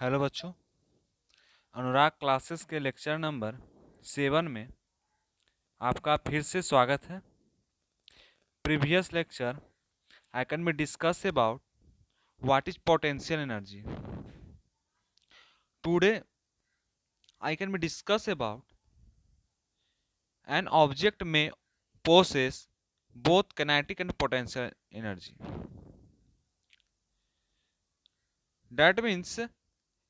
Hello बच्चों, अनुराग classes के lecture number 7 में आपका फिर से स्वागत है। Previous lecture I can be discuss about what is potential energy. Today I can be discuss about an object में possess both kinetic and potential energy. That means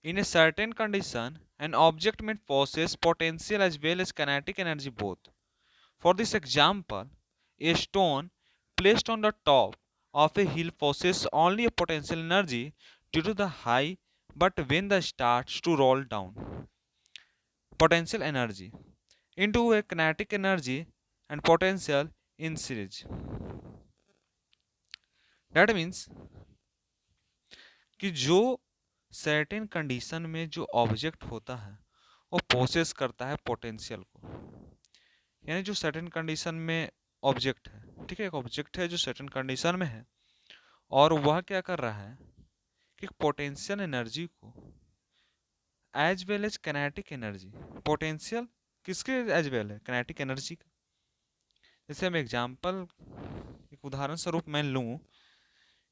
in a certain condition an object may possess potential as well as kinetic energy both. For this example, a stone placed on the top of a hill possesses only a potential energy due to the height, but when the starts to roll down, potential energy into a kinetic energy and potential in series. That means कि जो certain condition में जो object होता है वो possess करता है potential को, यानी जो सर्टेन कंडीशन में ऑब्जेक्ट है, ठीक है, एक ऑब्जेक्ट है जो सर्टेन कंडीशन में है और वह क्या कर रहा है कि पोटेंशियल एनर्जी को as well as kinetic energy, potential किसके एज वेल है, कैनेटिक एनर्जी का। जैसे हम एग्जांपल, एक उदाहरण स्वरूप मैं लूँ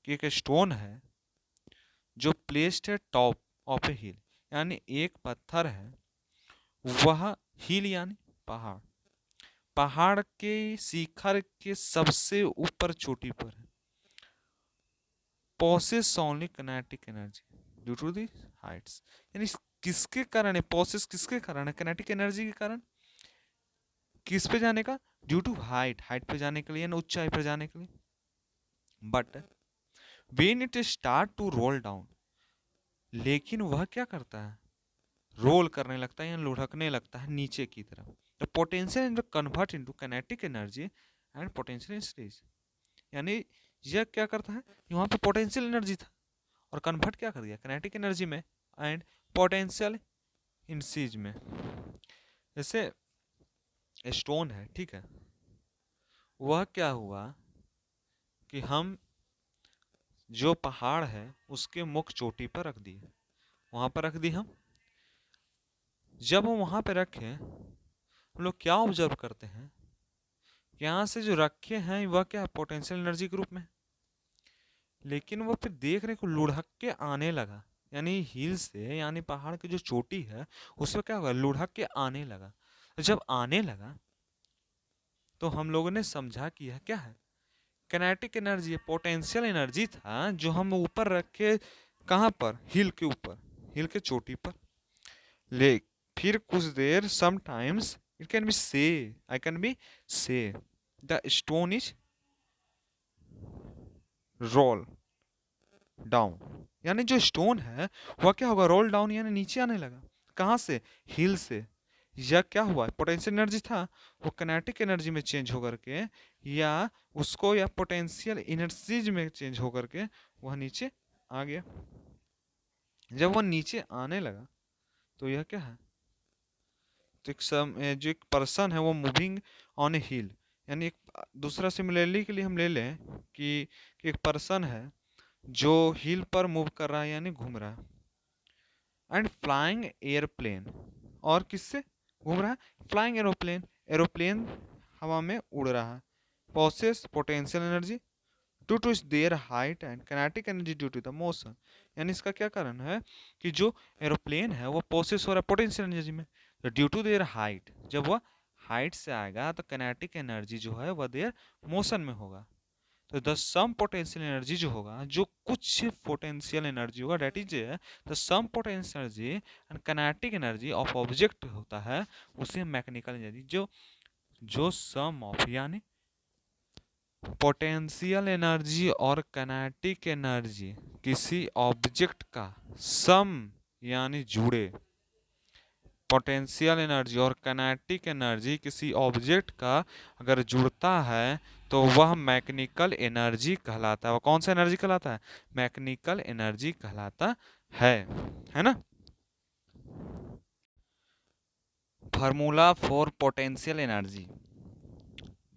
कि एक स्टोन है जो प्लेस्ड है टॉप ऑफ ए हिल, यानी एक पत्थर है, वह हिल यानी पहाड़, पहाड़ के शिखर के सबसे ऊपर चोटी पर है, possess only kinetic energy due to the heights. यानी किसके कारण है पोसेस, किसके कारण है, किनेटिक एनर्जी के कारण। किस पे जाने का, ड्यू टू हाइट, हाइट पे जाने के लिए ना ऊंचाई पे जाने के लिए। But when it start to roll down, लेकिन वह क्या करता है, रोल करने लगता है या लुढ़कने लगता है नीचे की तरफ। The potential convert into kinetic energy and potential in series. यानी यह क्या करता है, वहां पे पोटेंशियल एनर्जी था और कन्वर्ट क्या कर दिया किनेटिक एनर्जी में एंड पोटेंशियल इन सीरीज में। जैसे स्टोन है, ठीक है, वह क्या हुआ कि हम जो पहाड़ है उसके मुख्य चोटी पर रख दिए, वहां पर रख दी हम। जब हम वहां पर रखे, हम लोग क्या ऑब्जर्व करते हैं, यहाँ से जो रखे हैं वह क्या पोटेंशियल एनर्जी के रूप में, लेकिन वो फिर देख रहे को लुढ़क के आने लगा, यानी हिल से, यानी पहाड़ की जो चोटी है उसमें क्या होगा, लुढ़क के आने लगा। तो जब आने लगा तो हम लोगों ने समझा कि यह क्या है, किनेटिक एनर्जी, पोटेंशियल एनर्जी था जो हम ऊपर रखे, कहाँ पर, हिल के ऊपर, हिल के चोटी पर। ले फिर कुछ देर, समटाइम्स इट कैन बी से, आई कैन बी से the stone is roll down, यानी जो स्टोन है वह क्या होगा, रोल डाउन यानी नीचे आने लगा। कहाँ से, हिल से। यह क्या हुआ, पोटेंशियल एनर्जी था, वो किनेटिक एनर्जी में चेंज होकर के, या उसको, या पोटेंशियल एनर्जीज में चेंज होकर के वह नीचे आ गया। जब वह नीचे आने लगा तो यह क्या है, तो जो एक पर्सन है वो मूविंग ऑन ए हिल, यानी एक दूसरा सिमिलरली के लिए हम ले लें कि एक पर्सन है जो हिल पर मूव कर रहा है यानी घूम रहा है, एंड फ्लाइंग एयरप्लेन, और किससे घूम रहा है, फ्लाइंग एरोप्लेन, एरोप्लेन हवा में उड़ रहा है, possess potential energy due to their height and kinetic energy due to the motion. यानी इसका क्या कारण है कि जो एरोप्लेन है वो पोसेस हो रहा है पोटेंशियल एनर्जी में, तो ड्यू टू देयर हाइट, जब वह हाइट से आएगा तो किनेटिक एनर्जी जो है वह देयर मोशन में होगा। तो द सम पोटेंशियल एनर्जी जो होगा, जो कुछ पोटेंशियल एनर्जी होगा, that is the sum potential energy and kinetic energy of object होता है, उसे मैकेनिकल एनर्जी, जो सम ऑफ, यानी पोटेंशियल एनर्जी और किनेटिक एनर्जी किसी ऑब्जेक्ट का सम यानी जुड़े, पोटेंशियल एनर्जी और किनेटिक एनर्जी किसी ऑब्जेक्ट का अगर जुड़ता है तो वह मैकेनिकल एनर्जी कहलाता है। वह कौन सा एनर्जी कहलाता है, मैकेनिकल एनर्जी कहलाता है ना। Formula for potential energy,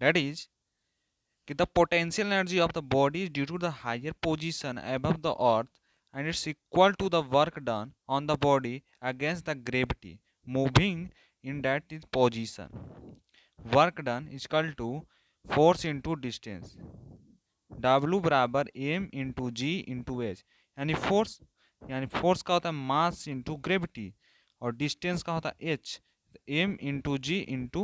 that is कि the potential energy of the body is due to the higher position above the earth and it's equal to the work done on the body against the gravity moving in that is position. Work done is equal to force into distance, W बराबर m into g into h, यानी force का होता है mass into gravity और distance का होता है h, m into g into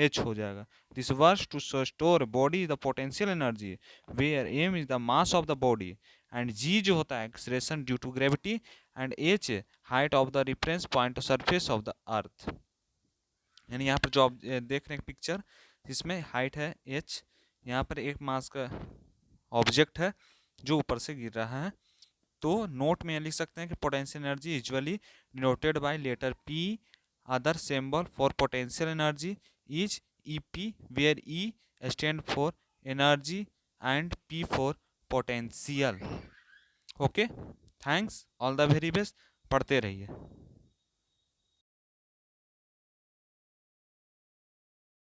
h हो जाएगा. This works to store body the potential energy where m is the mass of the body and g जो होता है acceleration due to gravity and h height of the reference point surface of the earth. यानी यहाँ पर जो आप देख रहे हैं पिक्चर, इसमें हाइट है h, यहाँ पर एक मास का ऑब्जेक्ट है जो ऊपर से गिर रहा है. तो नोट में लिख सकते हैं कि potential energy usually denoted by letter P. Other symbol for potential energy is EP, where E stand for energy and P for potential. Okay, thanks, all the very best, पढ़ते रहिए.